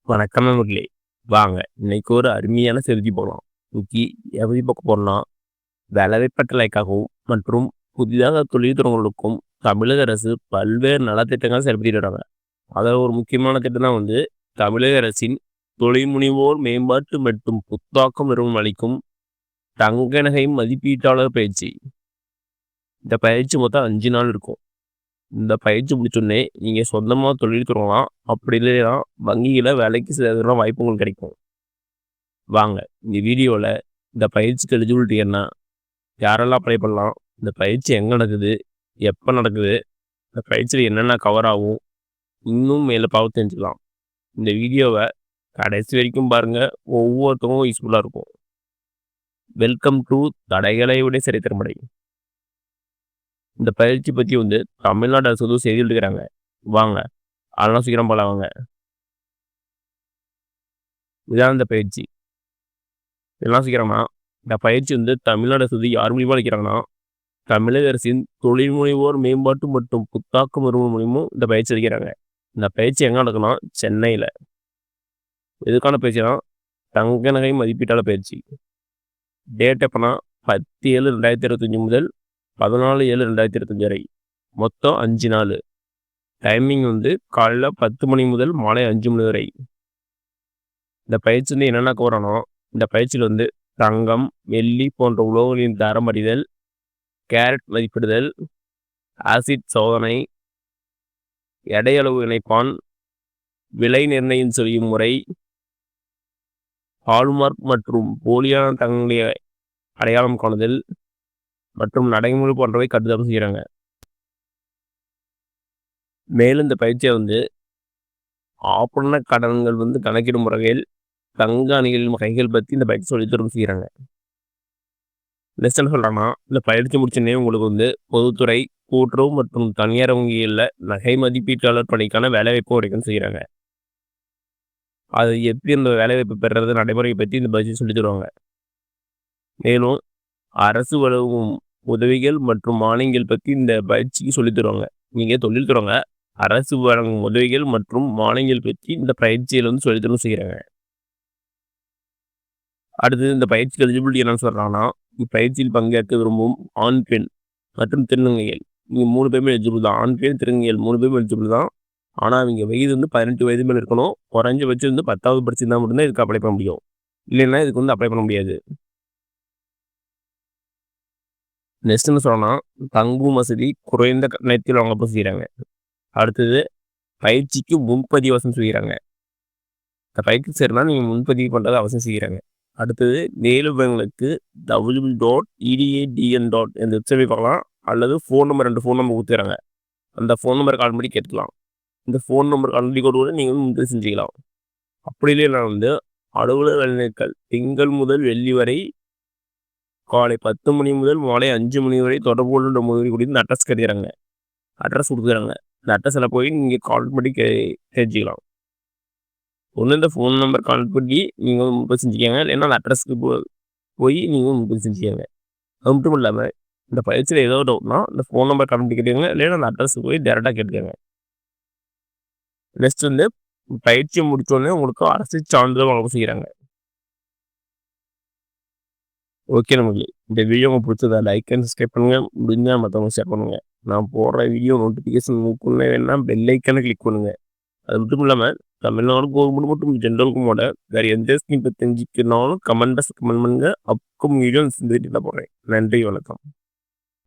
வணக்கம் நண்பர்களே. வாங்க இன்னைக்கு ஒரு அருமையான செய்தி போகலாம். இன்னைக்கு எப்படி பார்க்க போறோம்னா, வேலைவாய்ப்பற்றலைக்காகவும் மற்றும் புதிதாக தொழில் தொடங்குவதற்கும் தமிழக அரசு பல்வேறு நலத்திட்டங்கள் செயல்படுத்திட்டு வராங்க. அதில் ஒரு முக்கியமான திட்டம் தான் தமிழக அரசின் தொழில் முனைவோர் மேம்பாட்டு மற்றும் புத்தாக்கம் நிறுவனம் அளிக்கும் தங்க நகை மதிப்பீட்டாளர் பயிற்சி. இந்த பயிற்சி மொத்தம் 5 நாள் இருக்கும். இந்த பயிற்சி முடிச்சோடனே நீங்கள் சொந்தமாக தொழில் தொடங்கலாம். அப்படி இல்லைன்னா வங்கியில் வேலைக்கு சேர்கிற வாய்ப்பு உங்களுக்கு கிடைக்கும். வாங்க இந்த வீடியோவில் இந்த பயிற்சிக்கு எலிஜிபிலிட்டி என்ன, யாரெல்லாம் அப்ளை பண்ணலாம், இந்த பயிற்சி எங்கே நடக்குது, எப்போ நடக்குது, இந்த பயிற்சியில் என்னென்ன கவர் ஆகும், இன்னும் மேலே பார்த்து தெரிஞ்சுக்கலாம். இந்த வீடியோவை கடைசி வரைக்கும் பாருங்கள், ஒவ்வொருத்தவங்களும் யூஸ்ஃபுல்லாக இருக்கும். வெல்கம் டு தடைகளை விட சரித்திரமடை. இந்த பயிற்சி பற்றி தமிழ்நாடு அரசு செய்திகள் இருக்கிறாங்க. வாங்க அதெல்லாம் சீக்கிரம் போல வாங்க. இதான் இந்த பயிற்சி. இதெல்லாம் சீக்கிரமா இந்த பயிற்சி தமிழ்நாடு அரசு யார் மூலியமாக அளிக்கிறாங்கன்னா, தமிழக அரசின் தொழில் முனைவோர் மேம்பாட்டு மற்றும் புத்தாக்கம் நிறுவனம் மூலியமும் இந்த பயிற்சி அளிக்கிறாங்க. இந்த பயிற்சி எங்கே நடக்குன்னா சென்னையில். எதுக்கான பயிற்சினா தங்க நகை மதிப்பீட்டாளர் பயிற்சி. டேட் எப்போனா 10/7/2025 முதல் 14/7/2025 வரை. மொத்தம் 5 நாள். டைமிங் காலையில் 10 மணி முதல் மாலை 5 மணி வரை. இந்த பயிற்சி என்னென்ன கோரணும், இந்த பயிற்சியில் தங்கம், வெள்ளி போன்ற உலோகங்களின் தரம் அறிதல், கேரட் மதிப்பிடுதல், ஆசிட் சோதனை, எடையளவு இணைப்பான், விலை நிர்ணயம் செய்யும் முறை, ஹால்மார்க் மற்றும் போலியான தங்கங்களை அடையாளம் காணுதல் மற்றும் நடைமுறை போன்றவை கட்டுதல் செய்கிறாங்க. மேலும் இந்த பயிற்சியை ஆபரண கடன்கள் கணக்கிடும் முறையில் தங்க அணிகளின் வகைகள் பற்றி இந்த பயிற்சி சொல்லித்தரும் செய்கிறாங்க. நெக்ஸ்ட் என்ன சொல்கிறாங்கன்னா, இந்த பயிற்சி முடிச்சோடனே உங்களுக்கு பொதுத்துறை, கூட்டுறவு மற்றும் தனியார் வங்கிகளில் நகை மதிப்பீட்டாளர் பணிக்கான வேலைவாய்ப்பு கிடைக்கும் செய்கிறாங்க. அது எப்படி இந்த வேலைவாய்ப்பு பெறுறது நடைமுறையை பற்றி இந்த பயிற்சி சொல்லி தருவாங்க. மேலும் அரசு வழங்கும் உதவிகள் மற்றும் மானியங்கள் பற்றி இந்த பயிற்சிக்கு சொல்லித் தருவாங்க. நீங்கள் தொழில் தொடங்க அரசு வழங்கும் உதவிகள் மற்றும் மானியங்கள் பற்றி இந்த பயிற்சியில் சொல்லித்தரும் செய்கிறாங்க. அடுத்து இந்த பயிற்சி எலிஜிபிலிட்டி என்னன்னு சொல்கிறாங்கன்னா, இப்பயிற்சியில் பங்கேற்க விரும்பும் ஆண், பெண் மற்றும் திருநங்கைகள் நீங்கள் 3 பேருமே எலிஜிபிள் தான். ஆண், பெண், திருநங்கைகள் 3 பேரும் எலிஜிபிள் தான். ஆனால் அவங்க வயது 18 வயது மேலே இருக்கணும். குறைஞ்சபட்சம் 10வது படிச்சிருந்தால் மட்டும்தான் இதுக்கு அப்ளை பண்ண முடியும். இல்லைன்னா இதுக்கு அப்ளை பண்ண முடியாது. நெக்ஸ்ட் என்ன சொல்லணும்னா, தங்கும் வசதி குறைந்த கட்டணத்தில் வழங்கப்பட செய்கிறாங்க. அடுத்தது பயிற்சிக்கு முன்பதிவு அவசியம் செய்கிறாங்க. இந்த பயிற்சி செய்யறதுனா நீங்கள் முன்பதிவு பண்ணுறது அவசியம் செய்கிறாங்க. அடுத்தது மேலும் விவரங்களுக்கு www.edadn. இந்த வெப்சைட் பார்க்கலாம். அல்லது ஃபோன் நம்பர் 2 ஃபோன் நம்பர் கொடுத்துறாங்க. அந்த ஃபோன் நம்பர் கால் பண்ணி கேட்கலாம். இந்த ஃபோன் நம்பர் கால் பண்ணி கூட நீங்கள் முன்பதிவு செஞ்சுக்கலாம். அப்படி இல்லைன்னா அலுவலக வேலைநாட்கள் திங்கள் முதல் வெள்ளி வரை காலை 10 மணி முதல் மாலை 5 மணி வரை தொடர்பு கொள்ளுன்ற முகவரி கூடி இந்த அட்ரஸ் கட்டிடுறாங்க. அட்ரஸ் கொடுத்துறாங்க. இந்த அட்ரஸில் போய் நீங்கள் கால் பண்ணி தெரிஞ்சுக்கலாம். ஒன்று இந்த ஃபோன் நம்பர் கால் பண்ணி நீங்கள் முன்பதிவு செஞ்சுக்கோங்க. இல்லைன்னா அந்த அட்ரஸ்க்கு போய் நீங்கள் முன்பதிவு செஞ்சுக்கோங்க. அது மட்டும் இல்லாமல் இந்த பயிற்சியில் ஏதோ டவுட்னா இந்த ஃபோன் நம்பர் கால் பண்ணி கேட்டுக்கோங்க. இல்லைன்னா அந்த அட்ரஸுக்கு போய் டேரெக்டாக கேட்டுக்கோங்க. நெக்ஸ்ட் பயிற்சியை முடித்தோடனே உங்களுக்கு அரசு சான்றிதழ் வழங்க செய்கிறாங்க. ஓகே நம்மளே, இந்த வீடியோ உங்களுக்கு பிடிச்சதா லைக் அண்ட் சப்ஸ்கிரைப் பண்ணுங்கள். முடிஞ்சால் மற்றவங்க ஷேர் பண்ணுங்கள். நான் போடுற வீடியோ நோட்டிஃபிகேஷன் மூக்குன்னு வேணால் பெல் ஐக்கானை கிளிக் பண்ணுங்கள். அது மட்டும் இல்லாமல் தமிழ்நாடு கவர்மெண்ட் மற்றும் ஜென்ரலுக்கும் வேறு எந்த ஸ்கீம் பற்றி தெரிஞ்சுக்கணும்னாலும் கமெண்ட் பண்ணுங்கள். அப்புறம் வீடியோ போடுறேன். நன்றி, வணக்கம்.